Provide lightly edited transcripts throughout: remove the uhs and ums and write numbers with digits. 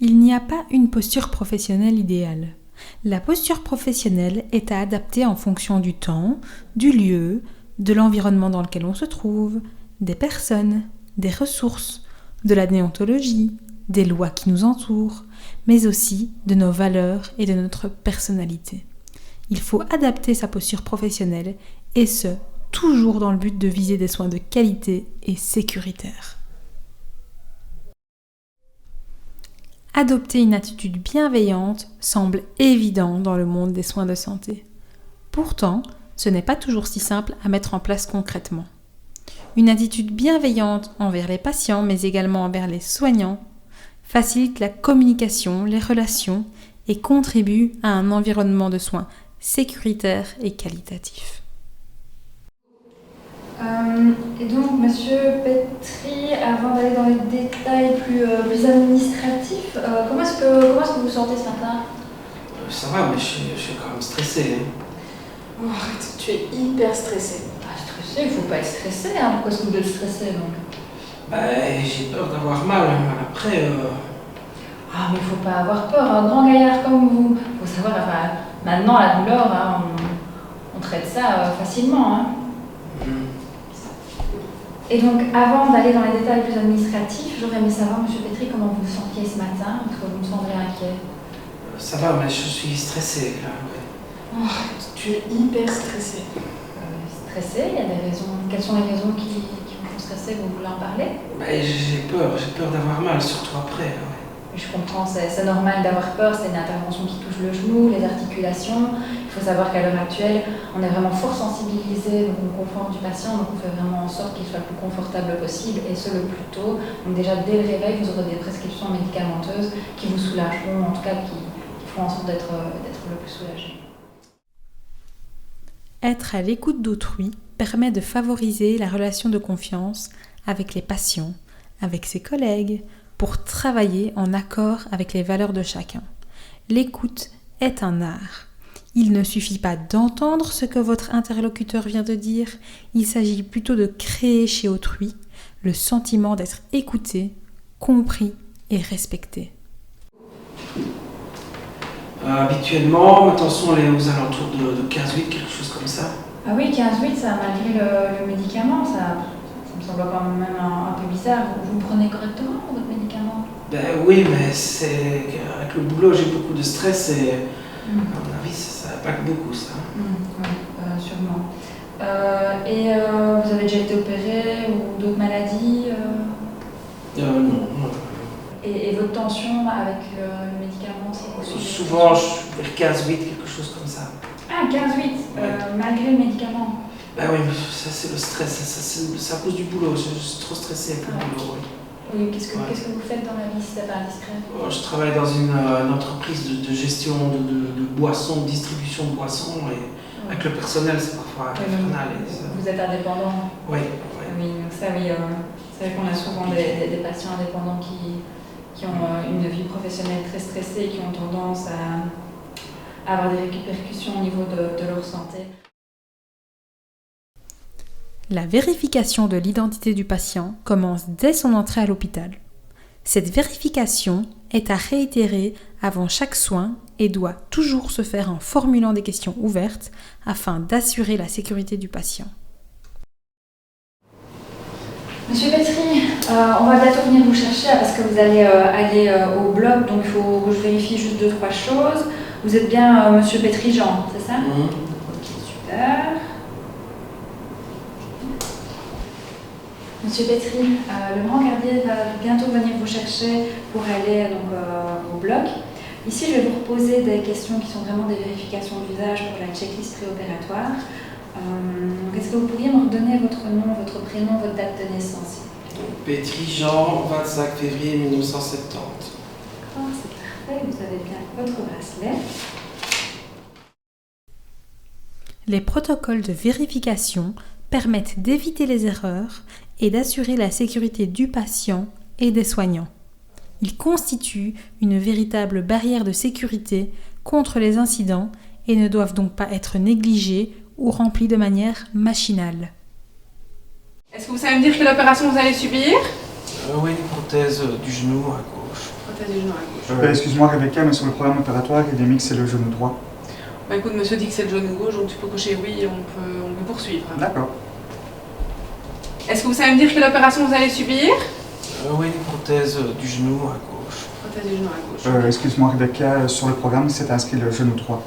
Il n'y a pas une posture professionnelle idéale. La posture professionnelle est à adapter en fonction du temps, du lieu, de l'environnement dans lequel on se trouve, des personnes, des ressources, de la déontologie, des lois qui nous entourent, mais aussi de nos valeurs et de notre personnalité. Il faut adapter sa posture professionnelle et ce, toujours dans le but de viser des soins de qualité et sécuritaires. Adopter une attitude bienveillante semble évident dans le monde des soins de santé. Pourtant, ce n'est pas toujours si simple à mettre en place concrètement. Une attitude bienveillante envers les patients, mais également envers les soignants, facilite la communication, les relations et contribue à un environnement de soins sécuritaire et qualitatif. Et donc, Monsieur Petri, avant d'aller dans les détails plus administratifs, comment est-ce que vous vous sentez ce matin? Ça va, mais je suis quand même stressé. Oh, arrête, tu es hyper stressé. Stressé, il faut pas être stressé, hein. Pourquoi est-ce que vous êtes stressé donc? J'ai peur d'avoir mal après. Ah, mais il faut pas avoir peur, un grand gaillard comme vous. Faut savoir, enfin, maintenant la douleur, hein, on traite ça facilement. Hein. Et donc, avant d'aller dans les détails plus administratifs, j'aurais aimé savoir, Monsieur Petri, comment vous vous sentiez ce matin, parce que vous me semblez inquiet. Ça va, mais je suis stressé, là. Oh, tu es hyper stressé. Stressé, il y a des raisons. Quelles sont les raisons qui vous font stresser? Vous voulez en parler? J'ai peur d'avoir mal, surtout après. Ouais. Je comprends, c'est normal d'avoir peur, c'est une intervention qui touche le genou, les articulations. Il faut savoir qu'à l'heure actuelle, on est vraiment fort sensibilisé au confort du patient, donc on fait vraiment en sorte qu'il soit le plus confortable possible, et ce le plus tôt. Donc déjà, dès le réveil, vous aurez des prescriptions médicamenteuses qui vous soulageront, en tout cas qui feront en sorte d'être le plus soulagé. Être à l'écoute d'autrui permet de favoriser la relation de confiance avec les patients, avec ses collègues, pour travailler en accord avec les valeurs de chacun. L'écoute est un art. Il ne suffit pas d'entendre ce que votre interlocuteur vient de dire, il s'agit plutôt de créer chez autrui le sentiment d'être écouté, compris et respecté. Habituellement, ma tension elle est aux alentours de 15,8, quelque chose comme ça. Ah oui, 15,8, ça malgré le médicament, ça me semble quand même un peu bizarre. Vous le prenez correctement, votre médicament? Oui, mais c'est avec le boulot, j'ai beaucoup de stress et à mon avis, ça va pas que beaucoup, ça. Oui, sûrement. Vous avez déjà été opéré ou d'autres maladies? Non. Et votre tension avec le médicament, c'est quoi? Souvent, je suis vers 15,8, quelque chose comme ça. Ah, 15,8, malgré le médicament? Oui, mais ça c'est le stress, c'est à cause du boulot, je suis trop stressé avec le boulot. Oui, qu'est-ce que vous faites dans la vie si c'est pas indiscret? Je travaille dans une entreprise de gestion de boissons, de distribution de boissons, et avec le personnel c'est parfois infernal. Vous êtes indépendant? Oui. Oui, donc ça, oui, c'est vrai qu'on a souvent des patients indépendants qui ont une vie professionnelle très stressée et qui ont tendance à avoir des répercussions au niveau de leur santé. La vérification de l'identité du patient commence dès son entrée à l'hôpital. Cette vérification est à réitérer avant chaque soin et doit toujours se faire en formulant des questions ouvertes afin d'assurer la sécurité du patient. Monsieur Petri, on va bientôt venir vous chercher parce que vous allez aller au bloc, donc il faut que je vérifie juste 2-3 choses. Vous êtes bien Monsieur Petri Jean, c'est ça? Ok, super. Monsieur Petri, le grand gardien va bientôt venir vous chercher pour aller au bloc. Ici, je vais vous reposer des questions qui sont vraiment des vérifications d'usage pour la checklist préopératoire. Est-ce que vous pourriez me redonner votre nom, votre prénom, votre date de naissance? Petri Jean, 25 février 1970. D'accord, c'est parfait, vous avez bien votre bracelet. Les protocoles de vérification permettent d'éviter les erreurs et d'assurer la sécurité du patient et des soignants. Ils constituent une véritable barrière de sécurité contre les incidents et ne doivent donc pas être négligés ou remplis de manière machinale. Est-ce que vous savez me dire quelle opération vous allez subir? Oui, une prothèse du genou à gauche. Prothèse du genou à gauche. Excuse-moi Rebecca, mais sur le programme opératoire, il est mis que c'est le genou droit. Bah écoute, monsieur dit que c'est le genou gauche, donc tu peux cocher oui et on peut poursuivre. D'accord. Est-ce que vous savez me dire quelle opération vous allez subir? Oui, une prothèse du genou à gauche. Prothèse du genou à gauche. Excuse-moi Rebecca, sur le programme, c'est inscrit le genou droit.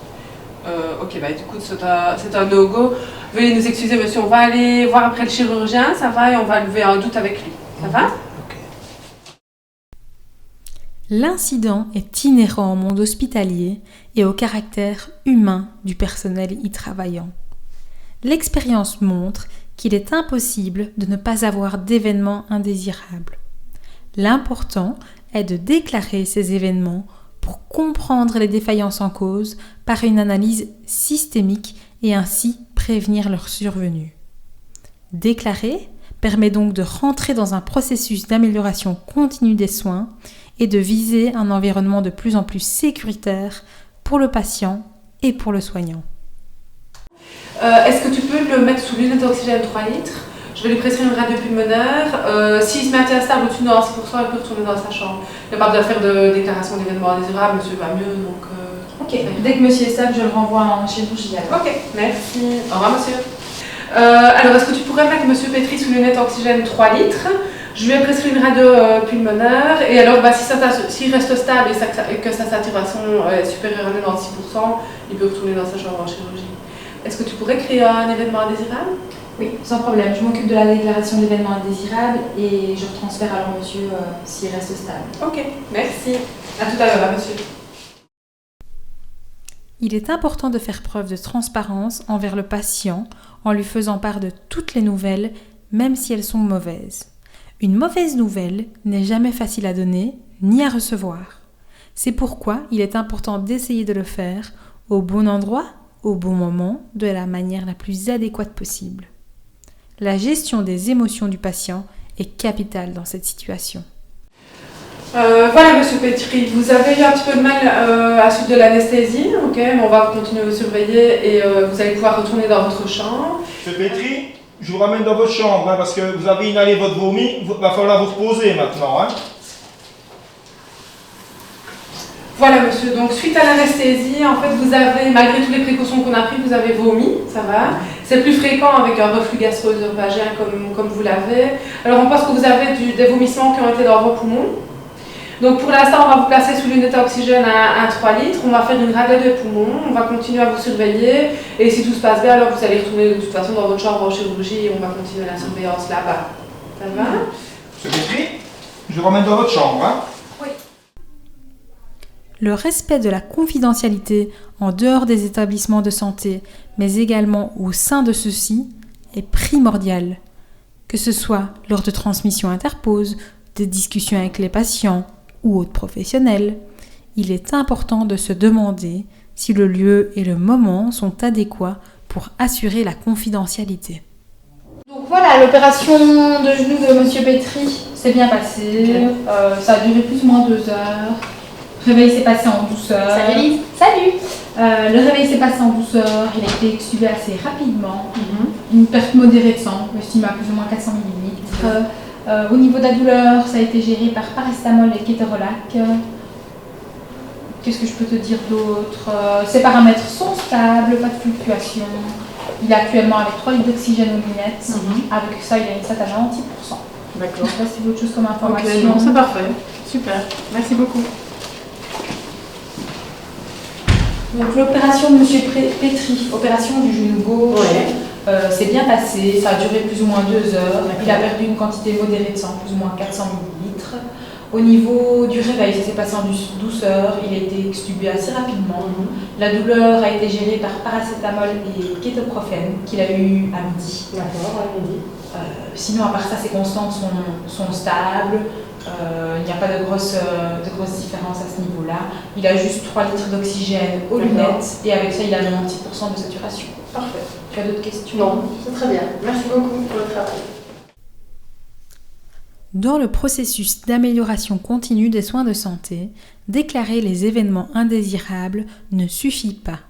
Ok, bah du coup c'est un no-go. Veuillez nous excuser monsieur, on va aller voir après le chirurgien, ça va, et on va lever un doute avec lui. Ça va? Ok. L'incident est inhérent au monde hospitalier et au caractère humain du personnel y travaillant. L'expérience montre qu'il est impossible de ne pas avoir d'événements indésirables. L'important est de déclarer ces événements pour comprendre les défaillances en cause par une analyse systémique et ainsi prévenir leur survenue. Déclarer permet donc de rentrer dans un processus d'amélioration continue des soins et de viser un environnement de plus en plus sécuritaire pour le patient et pour le soignant. Est-ce que tu peux le mettre sous l'unité d'oxygène 3 litres? Je vais lui prescrire une radio pulmonaire. S'il se maintient stable au-dessus de 96%, il peut retourner dans sa chambre. Il n'y a pas besoin de faire de déclaration d'événements indésirables, monsieur va mieux, donc... Ok, dès que monsieur est stable, je le renvoie en chirurgie. Ok, merci. Au revoir monsieur. Alors, est-ce que tu pourrais mettre monsieur Petri sous lunette oxygène 3 litres? Je lui ai prescrit une radio pulmonaire, et alors s'il reste stable et que sa saturation est supérieure à 96%, il peut retourner dans sa chambre en chirurgie. Est-ce que tu pourrais créer un événement indésirable? Oui, sans problème. Je m'occupe de la déclaration d'événements indésirables et je transfère alors monsieur s'il reste stable. Ok, merci. À tout à l'heure, monsieur. Il est important de faire preuve de transparence envers le patient en lui faisant part de toutes les nouvelles, même si elles sont mauvaises. Une mauvaise nouvelle n'est jamais facile à donner ni à recevoir. C'est pourquoi il est important d'essayer de le faire au bon endroit, au bon moment, de la manière la plus adéquate possible. La gestion des émotions du patient est capitale dans cette situation. Voilà monsieur Petri, vous avez eu un petit peu de mal à la suite de l'anesthésie, ok, mais on va continuer à vous surveiller et vous allez pouvoir retourner dans votre chambre. Monsieur Petri, je vous ramène dans votre chambre parce que vous avez inhalé votre vomi, il va falloir vous reposer maintenant. Voilà monsieur, donc suite à l'anesthésie, en fait vous avez, malgré toutes les précautions qu'on a prises, vous avez vomi, ça va. C'est plus fréquent avec un reflux gastro-œsophagien comme vous l'avez. Alors on pense que vous avez des vomissements qui ont été dans vos poumons. Donc pour l'instant on va vous placer sous l'unité oxygène à 3 litres, on va faire une radio des poumons, on va continuer à vous surveiller et si tout se passe bien alors vous allez retourner de toute façon dans votre chambre en chirurgie et on va continuer la surveillance là-bas. Ça va? Monsieur Petri, je vous ramène dans votre chambre. Oui. Le respect de la confidentialité en dehors des établissements de santé, mais également au sein de ceux-ci, est primordial. Que ce soit lors de transmissions interposes, des discussions avec les patients ou autres professionnels, il est important de se demander si le lieu et le moment sont adéquats pour assurer la confidentialité. Donc voilà, l'opération de genou de monsieur Petri s'est bien passée. Ça a duré plus ou moins 2 heures. Le réveil s'est passé en douceur. Salut. Salut. Le réveil s'est passé en douceur. Il a été extubé assez rapidement. Une perte modérée de sang, estimée à plus ou moins 400 ml. Au niveau de la douleur, ça a été géré par paracétamol et kétorolac. Qu'est-ce que je peux te dire d'autre? Ses paramètres sont stables, pas de fluctuation. Il est actuellement avec 3 litres d'oxygène aux lunettes. Avec ça, il a une SAT à 90%. D'accord. Je ne sais pas si vous avez autre chose comme information. Ok, non, c'est parfait. Super. Merci beaucoup. Donc l'opération de monsieur Petri, opération du genou gauche, s'est bien passée. Ça a duré plus ou moins 2 heures. Il a perdu une quantité modérée de sang, plus ou moins 400 ml. Au niveau du réveil, ça s'est passé en douceur. Il a été extubé assez rapidement. La douleur a été gérée par paracétamol et kétoprofène qu'il a eu à midi. D'accord, à midi. Sinon, à part ça, ses constantes sont stables. Il n'y a pas de grosses différences à ce niveau-là. Il a juste 3 litres d'oxygène aux lunettes et avec ça, il a 96% de saturation. Parfait. Tu as d'autres questions? Non, c'est très bien. Merci beaucoup pour le travail. Dans le processus d'amélioration continue des soins de santé, déclarer les événements indésirables ne suffit pas.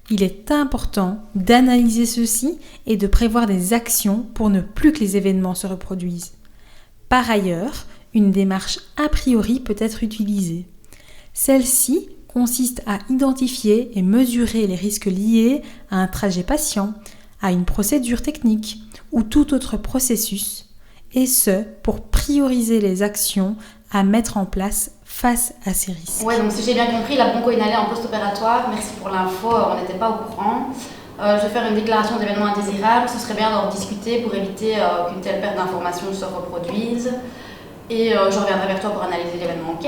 Il est important d'analyser ceux-ci et de prévoir des actions pour ne plus que les événements se reproduisent. Par ailleurs, une démarche a priori peut être utilisée. Celle-ci consiste à identifier et mesurer les risques liés à un trajet patient, à une procédure technique ou tout autre processus, et ce, pour prioriser les actions à mettre en place face à ces risques. Ouais, donc si j'ai bien compris, la bronchoinhalée en post-opératoire, merci pour l'info, on n'était pas au courant. Je vais faire une déclaration d'événements indésirables, ce serait bien d'en discuter pour éviter qu'une telle perte d'informations se reproduise. Et je reviendrai vers toi pour analyser l'événement, ok ?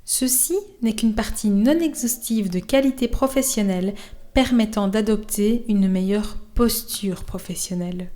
Ceci n'est qu'une partie non exhaustive de qualité professionnelle permettant d'adopter une meilleure posture professionnelle.